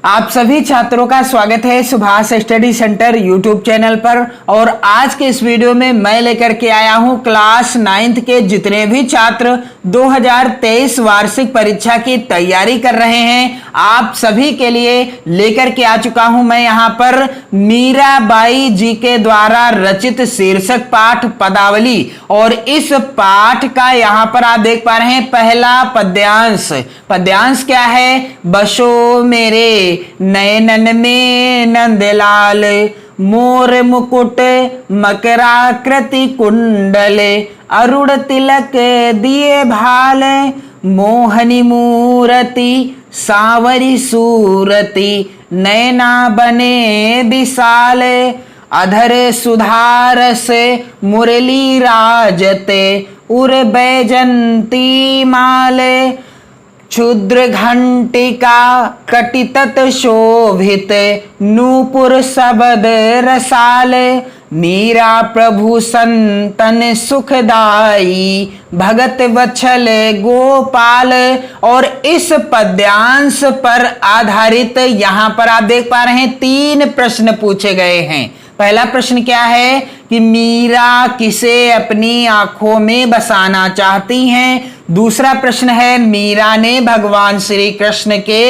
आप सभी छात्रों का स्वागत है Subhash study centre YouTube channel पर। और आज के इस वीडियो में मैं लेकर के आया हूं क्लास 9th के जितने भी छात्र 2023 वार्षिक परीक्षा की तैयारी कर रहे हैं, आप सभी के लिए लेकर के आ चुका हूं मैं यहां पर मीराबाई जी के द्वारा रचित शीर्षक पाठ पदावली। और इस पाठ का यहां पर आप देख पा रहे हैं पहला पद्यांश। पद्यांश क्या है? बसो मेरे नयनन में नंदलाल, मोर मुकुट मकराकृति कुंडल, अरुण तिलक दिए भाल, मोहनी मूरति सांवरी सूरति, नैना बने विशाल, अधर सुधारस मुरली राजते, उर बैजंती माल, क्षुद्र घंटिका कटितत शोभित, नूपुर सबद रसाल, मीरा प्रभु संतन सुखदाई, भगत वत्सल गोपाल। और इस पद्यांश पर आधारित यहां पर आप देख पा रहे हैं 3 प्रश्न पूछे गए हैं। पहला प्रश्न क्या है कि मीरा किसे अपनी आंखों में बसाना चाहती हैं। दूसरा प्रश्न है मीरा ने भगवान श्री कृष्ण के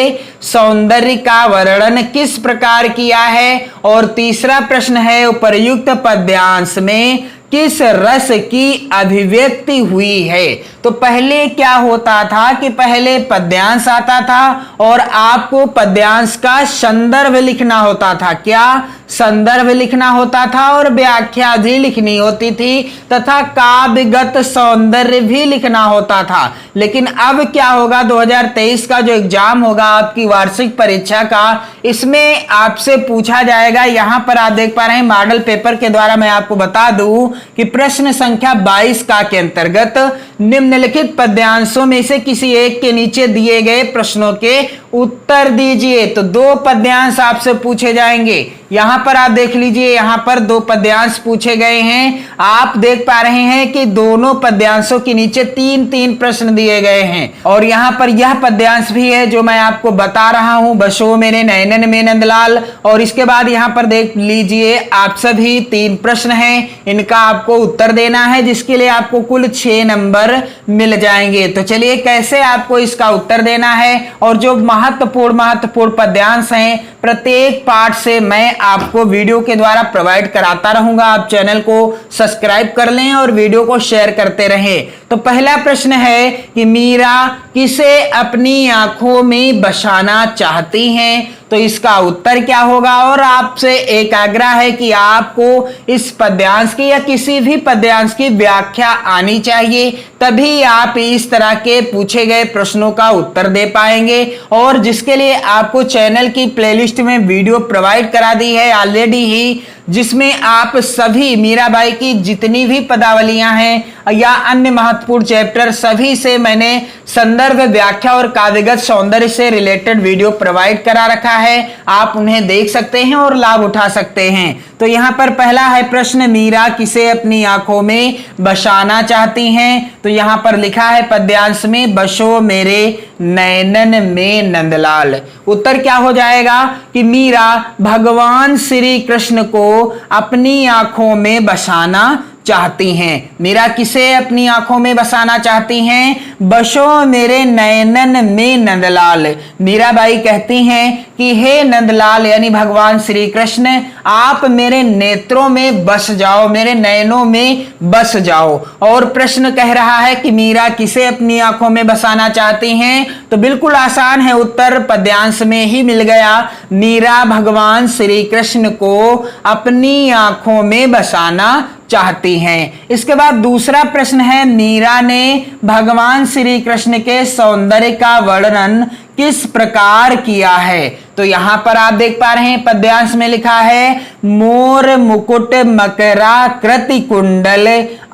सौंदर्य का वर्णन किस प्रकार किया है। और तीसरा प्रश्न है उपर्युक्त पद्यांश में किस रस की अभिव्यक्ति हुई है। तो पहले क्या होता था कि पहले पद्यांश आता था और आपको पद्यांश का संदर्भ लिखना होता था। क्या संदर्भ लिखना होता था और व्याख्या भी लिखनी होती थी तथा काव्यगत सौंदर्य भी लिखना होता था। लेकिन अब क्या होगा, 2023 का जो एग्जाम होगा आपकी वार्षिक परीक्षा का, इसमें आपसे पूछा जाएगा। यहां पर आप देख पा रहे हैं मॉडल पेपर के द्वारा मैं आपको बता दूं कि प्रश्न संख्या 22 का के अंतर्गत निम्नलिखित पद्यांशों में से किसी एक के नीचे दिए गए प्रश्नों के उत्तर दीजिए। तो 2 पद्यांश आपसे पूछे जाएंगे। यहां पर आप देख लीजिए, यहां पर 2 पद्यांश पूछे गए हैं। आप देख पा रहे हैं कि दोनों पद्यांशों के नीचे 3-3 प्रश्न दिए गए हैं। और यहां पर यह पद्यांश भी है जो मैं आपको बता रहा हूं, बसो मेरे नयनन में नंदलाल। और इसके बाद यहां पर देख लीजिए आप सभी 3 प्रश्न हैं, इनका आपको उत्तर देना है, जिसके लिए आपको कुल 6 नंबर मिल जाएंगे। तो चलिए कैसे आपको इसका उत्तर देना है। और जो महत्वपूर्ण पद्यांश हैं प्रत्येक पाठ से मैं आपको वीडियो के द्वारा प्रोवाइड कराता रहूंगा। आप चैनल को सब्सक्राइब कर लें और वीडियो को शेयर करते रहें। तो पहला प्रश्न है कि मीरा किसे अपनी आंखों में बसाना चाहती हैं। तो इसका उत्तर क्या होगा। और आपसे एक आग्रह है कि आपको इस पद्यांश की या किसी भी पद्यांश की व्याख्या आनी चाहिए, तभी आप इस तरह के पूछे गए प्रश्नों का उत्तर दे पाएंगे। और जिसके लिए आपको चैनल की प्लेलिस्ट में वीडियो प्रोवाइड करा दी है ऑलरेडी ही, जिसमें आप सभी मीराबाई की जितनी भी पदावलियां हैं या अन्य महत्वपूर्ण चैप्टर सभी से मैंने संदर्भ, व्याख्या और काव्यगत सौंदर्य से रिलेटेड वीडियो प्रोवाइड करा रखा है। आप उन्हें देख सकते हैं और लाभ उठा सकते हैं। तो यहां पर पहला है प्रश्न, मीरा किसे अपनी आंखों में बसाना चाहती हैं। तो यहां पर लिखा है पद्यांश में बसो मेरे नयनन में नंदलाल। उत्तर क्या हो जाएगा कि मीरा भगवान श्री कृष्ण को अपनी आंखों में बसाना चाहती हैं। मीरा किसे अपनी आंखों में बसाना चाहती हैं? बसो मेरे नयनन में नंदलाल। मीराबाई कहती हैं कि हे नंदलाल यानी भगवान श्री कृष्ण, आप मेरे नेत्रों में बस जाओ, मेरे नयनों में बस जाओ। और प्रश्न कह रहा है कि मीरा किसे अपनी आंखों में बसाना चाहती हैं। तो बिल्कुल आसान है उत्तर, पद्यांश में ही मिल गया। मीरा भगवान श्री कृष्ण को अपनी आंखों में बसाना चाहती हैं। इसके बाद दूसरा प्रश्न है, मीरा ने भगवान श्री कृष्ण के सौंदर्य का वर्णन किस प्रकार किया है। तो यहां पर आप देख पा रहे हैं पद्यांश में लिखा है मोर मुकुट मकराकृति कुंडल,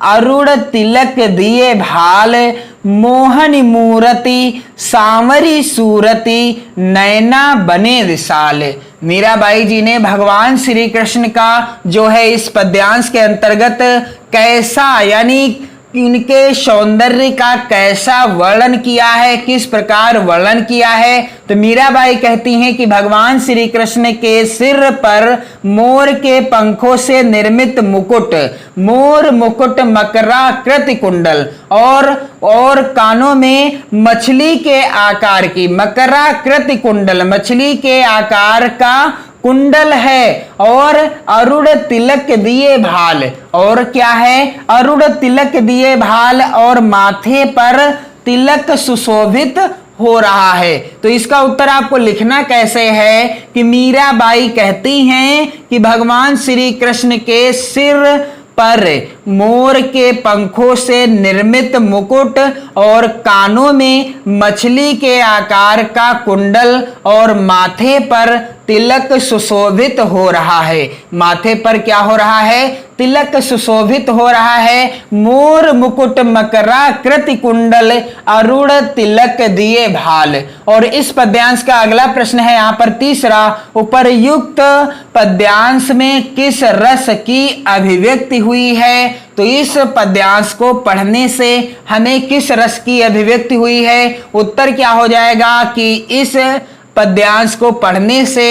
अरुण तिलक दिए भाल, मोहन मूरति सांवरी सूरति, नैना बने विशाल। मीराबाई जी ने भगवान श्री कृष्ण का जो है इस पद्यांश के अंतर्गत कैसा यानी इनके सौंदर्य का कैसा वर्णन किया है, किस प्रकार वर्णन किया है। तो मीराबाई कहती हैं कि भगवान श्री कृष्ण के सिर पर मोर के पंखों से निर्मित मुकुट, मोर मुकुट मकराकृति कुंडल और कानों में मछली के आकार की, मकराकृति कुंडल मछली के आकार का कुंडल है, और अरुण तिलक दिए भाल, और क्या है, अरुण तिलक दिए भाल, और माथे पर तिलक सुशोभित हो रहा है। तो इसका उत्तर आपको लिखना कैसे है कि मीराबाई कहती हैं कि भगवान श्री कृष्ण के सिर पर मोर के पंखों से निर्मित मुकुट और कानों में मछली के आकार का कुंडल और माथे पर तिलक सुशोभित हो रहा है। माथे पर क्या हो रहा है, तिलक सुशोभित हो रहा है। मोर मुकुट मकराकृति कुंडल अरुण तिलक दिए भाल। और इस पद्यांश का अगला प्रश्न है यहाँ पर तीसरा, उपर्युक्त पद्यांश में किस रस की अभिव्यक्ति हुई है। तो इस पद्यांश को पढ़ने से हमें किस रस की अभिव्यक्ति हुई है, उत्तर क्या हो जाएगा कि इस पद्यांश को पढ़ने से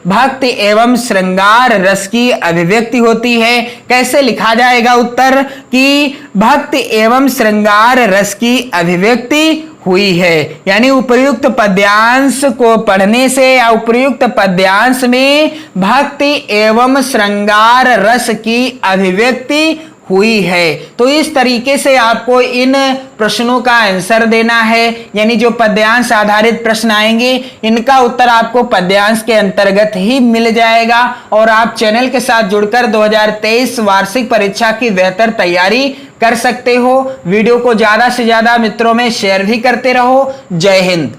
भक्ति एवं श्रृंगार रस की अभिव्यक्ति होती है। कैसे लिखा जाएगा उत्तर कि भक्ति एवं श्रृंगार रस की अभिव्यक्ति हुई है, यानी उपयुक्त पद्यांश को पढ़ने से या उपयुक्त पद्यांश में भक्ति एवं श्रृंगार रस की अभिव्यक्ति हुई है। तो इस तरीके से आपको इन प्रश्नों का आंसर देना है, यानी जो पद्यांश आधारित प्रश्न आएंगे इनका उत्तर आपको पद्यांश के अंतर्गत ही मिल जाएगा। और आप चैनल के साथ जुड़कर 2023 वार्षिक परीक्षा की बेहतर तैयारी कर सकते हो। वीडियो को ज्यादा से ज्यादा मित्रों में शेयर भी करते रहो। जय हिंद।